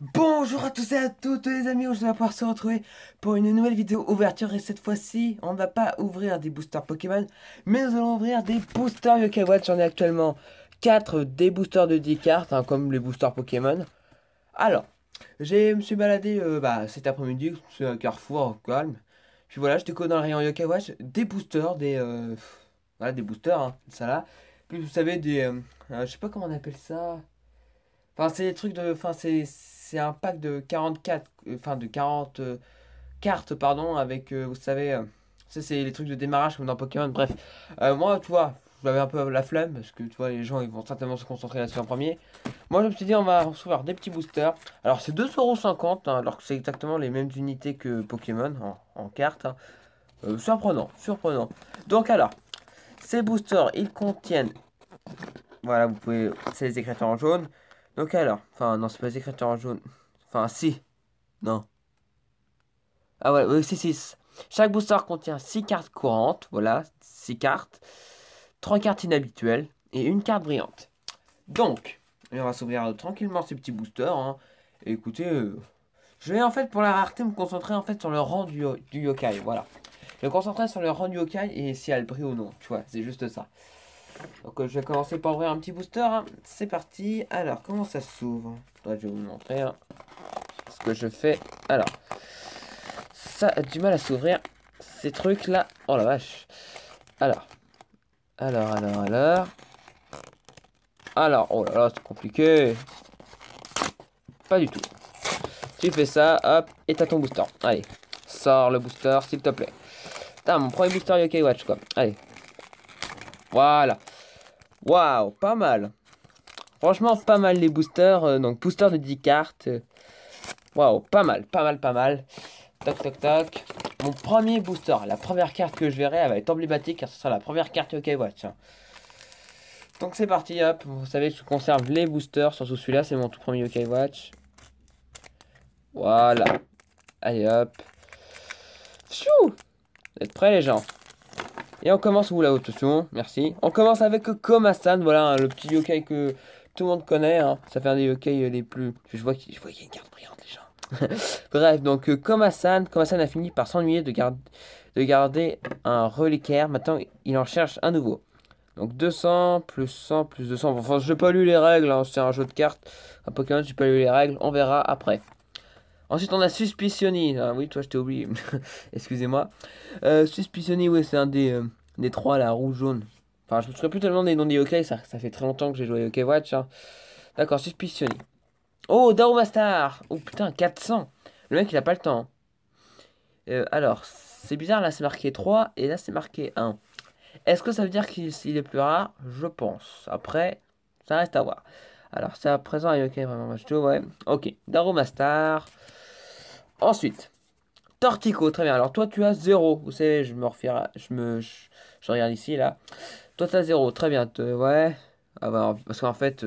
Bonjour à tous et à toutes les amis, on va pouvoir se retrouver pour une nouvelle vidéo ouverture et cette fois-ci on ne va pas ouvrir des boosters Pokémon mais nous allons ouvrir des boosters Yokai Watch. J'en ai actuellement 4 des boosters de 10 cartes comme les boosters Pokémon. Alors, je me suis baladé cet après-midi sur un carrefour au calme. Puis voilà, je découvre dans le rayon Yokai Watch des boosters, voilà, des boosters, ça là. Puis vous savez, je sais pas comment on appelle ça. Enfin, c'est des trucs de. Enfin, c'est un pack de 44. Enfin, de 40 cartes, pardon, avec. Vous savez. Ça, c'est les trucs de démarrage comme dans Pokémon. Bref. Moi, tu vois, j'avais un peu la flemme. Parce que, tu vois, les gens, ils vont certainement se concentrer là-dessus en premier. Moi, je me suis dit, on va recevoir des petits boosters. Alors, c'est 2,50 €, alors que c'est exactement les mêmes unités que Pokémon en cartes. Surprenant, surprenant. Donc, alors, ces boosters, ils contiennent. Voilà, vous pouvez. C'est les écritures en jaune. Donc alors, enfin non, c'est pas les écritures en jaune. Enfin si, non. Ah ouais, oui, si. Chaque booster contient 6 cartes courantes, voilà, 6 cartes, 3 cartes inhabituelles et une carte brillante. Donc, on va s'ouvrir tranquillement ces petits boosters. Et écoutez, je vais en fait pour la rareté me concentrer en fait sur le rang du yokai, voilà. Je vais me concentrer sur le rang du yokai et si elle brille ou non, tu vois, c'est juste ça. Donc je vais commencer par ouvrir un petit booster. C'est parti. Alors, comment ça s'ouvre? Là, je vais vous montrer ce que je fais. Alors, ça a du mal à s'ouvrir. Ces trucs-là. Oh la vache. Alors, alors. Oh là là, c'est compliqué. Pas du tout. Tu fais ça, hop, et t'as ton booster. Allez, sors le booster, s'il te plaît. Putain, mon premier booster Yokai Watch, quoi. Allez. Voilà. Waouh, pas mal. Franchement, pas mal les boosters. Donc, booster de 10 cartes. Waouh, pas mal, pas mal, pas mal. Toc, toc, toc. Mon premier booster, la première carte que je verrai, elle va être emblématique car ce sera la première carte Yokai Watch. Donc c'est parti, hop. Vous savez, je conserve les boosters, surtout celui-là, c'est mon tout premier Yokai Watch. Voilà. Allez, hop. Pfiou. Vous êtes prêts, les gens? Et on commence où là, attention, merci. On commence avec Komasan, voilà, le petit yokai que tout le monde connaît. Ça fait un des yokai les plus. Je vois qu'il y a une carte brillante, les gens. Bref, donc Komasan a fini par s'ennuyer de garder un reliquaire. Maintenant, il en cherche un nouveau. Donc 200 plus 100 plus 200. Enfin, j'ai pas lu les règles, c'est un jeu de cartes. Un Pokémon, j'ai pas lu les règles. On verra après. Ensuite, on a Suspicioni. Ah oui, toi, je t'ai oublié. Excusez-moi. Suspicioni, oui, c'est un des trois, là, rouge-jaune. Enfin, je me souviens plus tellement des noms des yokai. Ça fait très longtemps que j'ai joué à Yokai Watch. D'accord, Suspicioni. Oh, Darumastar. Oh putain, 400. Le mec, il a pas le temps. Alors, c'est bizarre, là, c'est marqué 3 et là, c'est marqué 1. Est-ce que ça veut dire qu'il est plus rare? Je pense. Après, ça reste à voir. Alors, c'est à présent un yokai vraiment macho, ouais. Ok, Darumastar. Ensuite. Tortico, très bien. Alors toi tu as 0. Vous savez, je me refais. Je regarde ici là. Toi tu as 0. Très bien. Ouais. Ah bah, parce qu'en fait.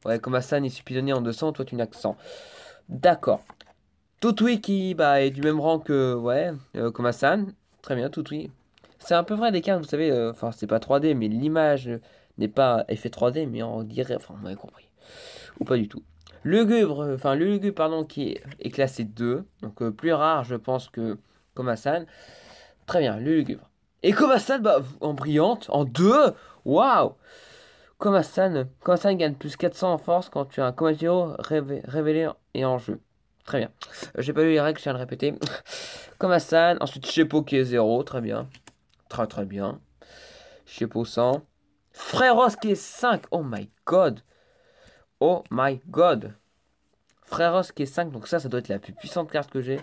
Ouais, comme Hassan est supposé en 200, toi tu n'as que 100. D'accord. Toutui qui bah, est du même rang que. Ouais. Comme Hassan. Très bien, Toutui. C'est un peu vrai des cartes, vous savez. Enfin, c'est pas 3D, mais l'image n'est pas effet 3D, mais on dirait. Enfin, vous m'avez compris. Ou pas du tout. Le lugubre, pardon, est classé 2. Donc plus rare, je pense, que Komasan. Très bien, le lugubre. Et Komasan, bah, en brillante, en 2. Waouh! Komasan gagne plus 400 en force quand tu as un Komagiro révélé et en jeu. Très bien. J'ai pas lu les règles, je tiens à le répéter. Komasan, ensuite Shepo qui est 0. Très bien. Très très bien. Shepo 100. Fréros qui est 5. Oh my god. Oh my god. Fréros qui est 5, donc ça doit être la plus puissante carte que j'ai.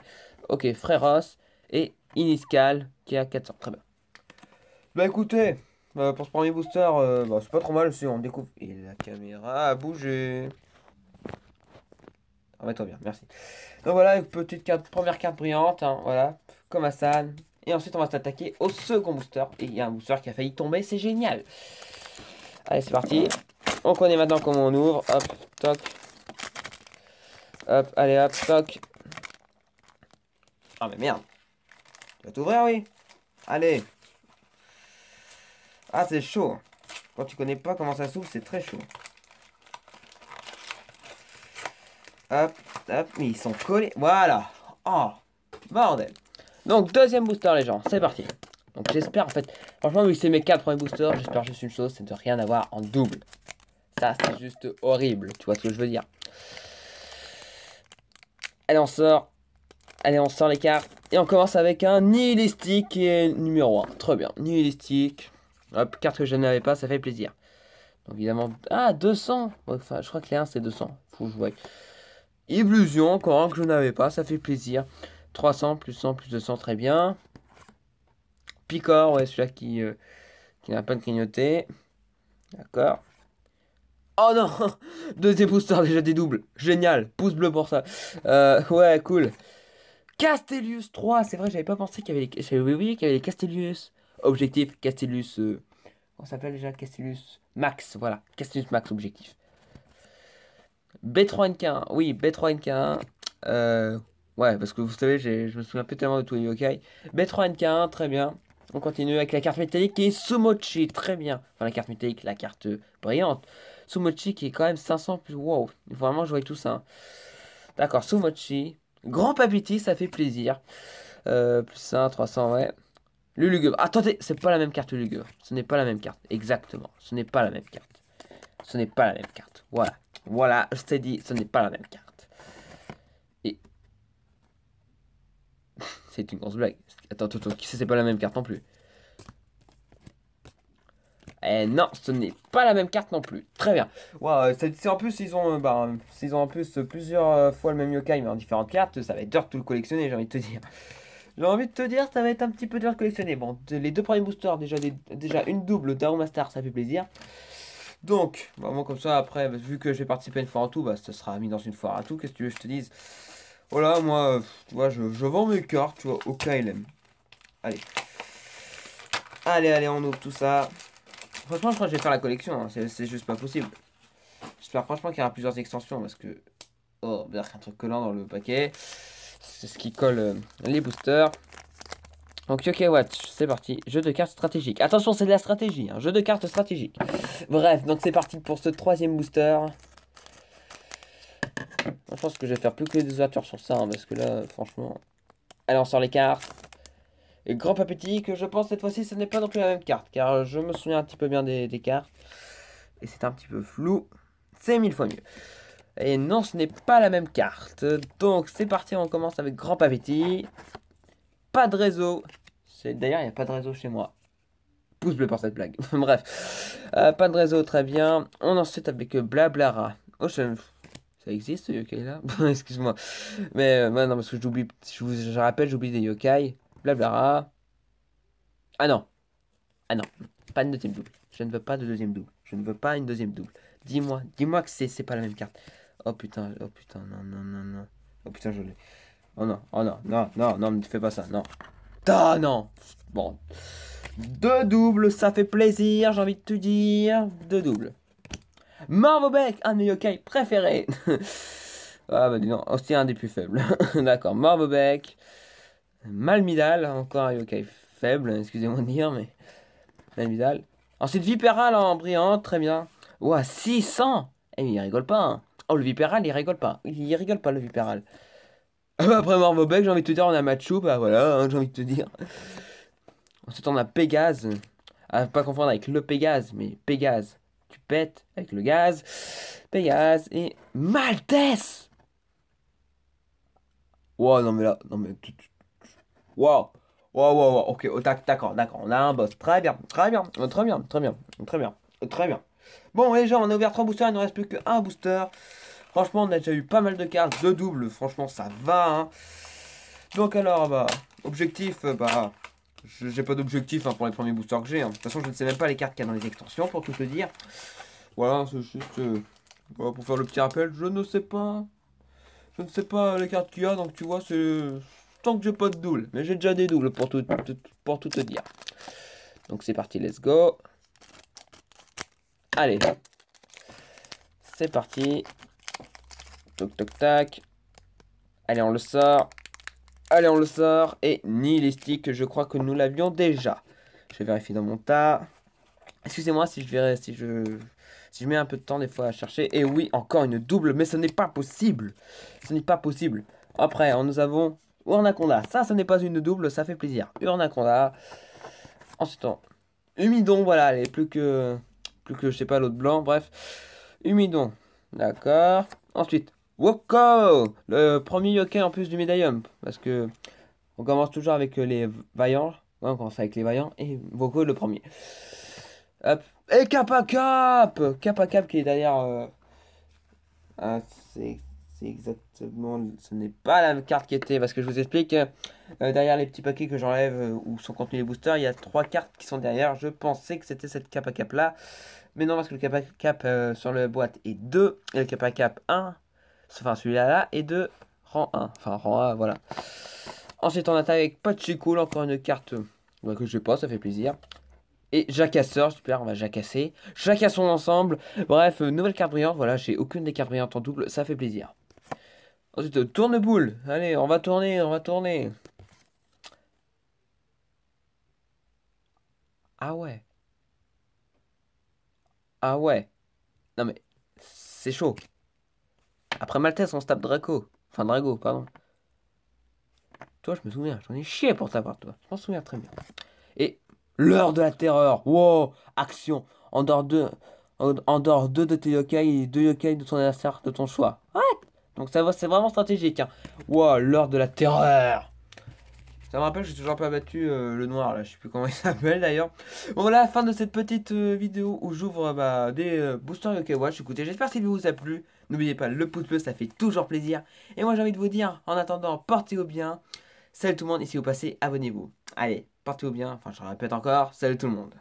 Ok, Fréros et Iniscal qui est à 400. Très bien. Bah écoutez, pour ce premier booster, c'est pas trop mal aussi, on découvre. Et la caméra a bougé. Remets-toi bien, merci. Donc voilà, une petite carte, première carte brillante, voilà, comme Hassan. Et ensuite, on va s'attaquer au second booster. Et il y a un booster qui a failli tomber, c'est génial. Allez, c'est parti. On connaît maintenant comment on ouvre. Hop, toc. Hop, allez, hop, toc. Ah, mais merde. Tu vas t'ouvrir, oui? Allez. Ah, c'est chaud. Quand tu connais pas comment ça s'ouvre, c'est très chaud. Hop, hop, mais ils sont collés. Voilà. Oh, bordel. Donc, deuxième booster, les gens. C'est parti. Donc, j'espère, en fait, franchement, vu que c'est mes 4 premiers boosters, j'espère juste une chose, c'est de rien avoir en double. Ça, c'est juste horrible. Tu vois ce que je veux dire? Allez, on sort. Allez, on sort les cartes. Et on commence avec un Nihilistique qui est numéro 1. Très bien. Nihilistique. Hop, carte que je n'avais pas, ça fait plaisir. Donc, évidemment. Ah, 200. Enfin, je crois que les 1, c'est 200. Faut que je voie. Illusion, encore un que je n'avais pas, ça fait plaisir. 300, plus 100, plus 200, très bien. Picor, ouais, celui-là qui n'a pas de clignoté. D'accord. Oh non. Deuxième booster, déjà des doubles. Génial. Pouce bleu pour ça. Ouais, cool. Castellius 3, c'est vrai, j'avais pas pensé qu'il y avait les... J'avais oublié qu'il y avait les Castellius. Objectif, Castellius... Comment ça s'appelle déjà? Castellius Max, voilà. Castellius Max, objectif. B3NK1, oui, B3NK1. Ouais, parce que vous savez, je me souviens plus tellement de tous les yokai. B3NK1, très bien. On continue avec la carte métallique qui est Sumochi, très bien. Enfin, la carte métallique, la carte brillante. Sumochi qui est quand même 500 plus... Wow, il faut vraiment jouer tout ça, hein. D'accord, Sumochi. Grand Papiti, ça fait plaisir. Plus 1, 300, ouais. Lulugubre. Attendez, c'est pas la même carte Lulugubre. Ce n'est pas la même carte. Exactement. Ce n'est pas la même carte. Ce n'est pas la même carte. Voilà. Voilà, je t'ai dit, ce n'est pas la même carte. Et... c'est une grosse blague. Attends, qui sait, c'est pas la même carte non plus. Eh non, ce n'est pas la même carte non plus. Très bien. Wow, c'est en plus, ils ont en plus plusieurs fois le même yokai, mais en différentes cartes, ça va être dur de tout le collectionner, j'ai envie de te dire. J'ai envie de te dire, ça va être un petit peu dur de collectionner. Bon, les deux premiers boosters, déjà une double Daruma Star, ça fait plaisir. Donc, vraiment comme ça, après, vu que j'ai participé une fois en tout, bah, ça sera mis dans une foire à tout. Qu'est-ce que tu veux que je te dise? Voilà, moi, tu vois, je vends mes cartes, tu vois, au KLM. Allez. Allez, on ouvre tout ça. Franchement, je crois que je vais faire la collection, hein. C'est juste pas possible. J'espère franchement qu'il y aura plusieurs extensions parce que... Oh, il y a un truc collant dans le paquet. C'est ce qui colle les boosters. Donc Yokai Watch, c'est parti. Jeu de cartes stratégiques. Attention, c'est de la stratégie, hein. Jeu de cartes stratégiques. Bref, donc c'est parti pour ce troisième booster. Je pense que je vais faire plus que des ouvertures sur ça, hein, parce que là, franchement... Allez, on sort les cartes. Et grand papéti, que je pense cette fois-ci, ce n'est pas non plus la même carte, car je me souviens un petit peu bien des cartes. Et c'est un petit peu flou. C'est 1000 fois mieux. Et non, ce n'est pas la même carte. Donc, c'est parti, on commence avec grand papéti. Pas de réseau. D'ailleurs, il n'y a pas de réseau chez moi. Pouce bleu pour cette blague. Bref. Pas de réseau, très bien. On ensuite avec Blablara. Oh, ça existe ce yokai là? Excuse-moi. Mais non, parce que j'oublie. Je rappelle, j'oublie des yokai. Blablara. Ah non. Ah non. Pas de deuxième double. Je ne veux pas de deuxième double. Je ne veux pas une deuxième double. Dis-moi que c'est pas la même carte. Oh putain, non. Oh putain, je l'ai. Oh non, ne fais pas ça, non. Ah non. Bon. Deux doubles, ça fait plaisir, j'ai envie de te dire. Deux doubles. Marvobek, un de mes yokai préférés. Ah bah dis non, aussi un des plus faibles. D'accord, Marvobek. Malmidal, encore un yokai faible, excusez-moi de dire, mais... Malmidal. Ensuite, Vipéral en brillant, très bien. Ouah, 600. Eh, mais il rigole pas, hein. Oh, le Vipéral, il rigole pas. Il rigole pas, le Vipéral. Après Marvobek, j'ai envie de te dire, on a Machu, bah voilà, hein, j'ai envie de te dire. Ensuite, on a Pégase. À pas confondre avec le Pégase, mais Pégase. Tu pètes avec le gaz. Pégase et Maltès. Wow, non mais là, non mais... Wow. Wow. Ok, oh, d'accord. On a un boss. Très bien. Bon, les gens, on a ouvert 3 boosters, il ne reste plus qu'un booster. Franchement, on a déjà eu pas mal de cartes, 2 doubles, franchement, ça va, hein. Donc alors, bah, objectif, bah, j'ai pas d'objectif, hein, pour les premiers boosters que j'ai, hein. De toute façon, je ne sais même pas les cartes qu'il y a dans les extensions, pour tout te dire. Voilà, c'est juste, voilà, pour faire le petit rappel, je ne sais pas les cartes qu'il y a, donc tu vois, c'est... Tant que j'ai pas de double, mais j'ai déjà des doubles pour tout te dire. Donc c'est parti, let's go. Allez, c'est parti. Toc tac. Allez, on le sort. Et Nihilistique, je crois que nous l'avions déjà. Je vais vérifier dans mon tas. Excusez-moi si Si je mets un peu de temps des fois à chercher. Et oui, encore une double, mais ce n'est pas possible. Ce n'est pas possible. Après, nous avons Urnaconda. Ça, ce n'est pas une double, ça fait plaisir. Urnaconda. Ensuite, Humidon, voilà, elle est je sais pas, l'autre blanc, bref. Humidon, d'accord. Ensuite, Woko, le premier yokai en plus du médaillum. Parce que on commence toujours avec les vaillants. Ouais, on commence avec les vaillants. Et Woko le premier. Hop. Et Kappa Cap! Kappa Cap qui est derrière. Ah, c'est exactement. Ce n'est pas la carte qui était. Parce que je vous explique. Derrière les petits paquets que j'enlève où sont contenus les boosters, il y a 3 cartes qui sont derrière. Je pensais que c'était cette Kappa Cap là. Mais non, parce que le Kappa Cap sur la boîte est 2. Et le Kappa Cap 1. Enfin, celui-là là est de rang 1. Enfin, rang 1, voilà. Ensuite, on attaque avec Pachikul, encore une carte que je sais pas, ça fait plaisir. Et Jacasseur, super, on va jacasser. Jacassons ensemble. Bref, nouvelle carte brillante. Voilà, j'ai aucune des cartes brillantes en double, ça fait plaisir. Ensuite, tourne-boule. Allez, on va tourner, on va tourner. Ah ouais. Ah ouais. Non mais, c'est chaud. Après Maltese, on se tape Draco. Enfin, Drago, pardon. Toi, je me souviens, j'en ai chié pour t'avoir, toi. Je m'en souviens très bien. Et l'heure de la terreur. Wow, action. Endors deux de tes yokai et 2 yokai de ton adversaire de ton choix. What? Donc ça va, c'est vraiment stratégique. Hein. Wow, l'heure de la terreur. Ça me rappelle, j'ai toujours pas battu le noir là, je sais plus comment il s'appelle d'ailleurs. Bon voilà, fin de cette petite vidéo où j'ouvre des boosters Yokai Watch. Écoutez, j'espère que cette vidéo vous a plu. N'oubliez pas le pouce bleu, ça fait toujours plaisir. Et moi j'ai envie de vous dire, en attendant, portez-vous bien. Salut tout le monde, et si vous passez, abonnez-vous. Allez, portez-vous bien, enfin je répète encore, salut tout le monde.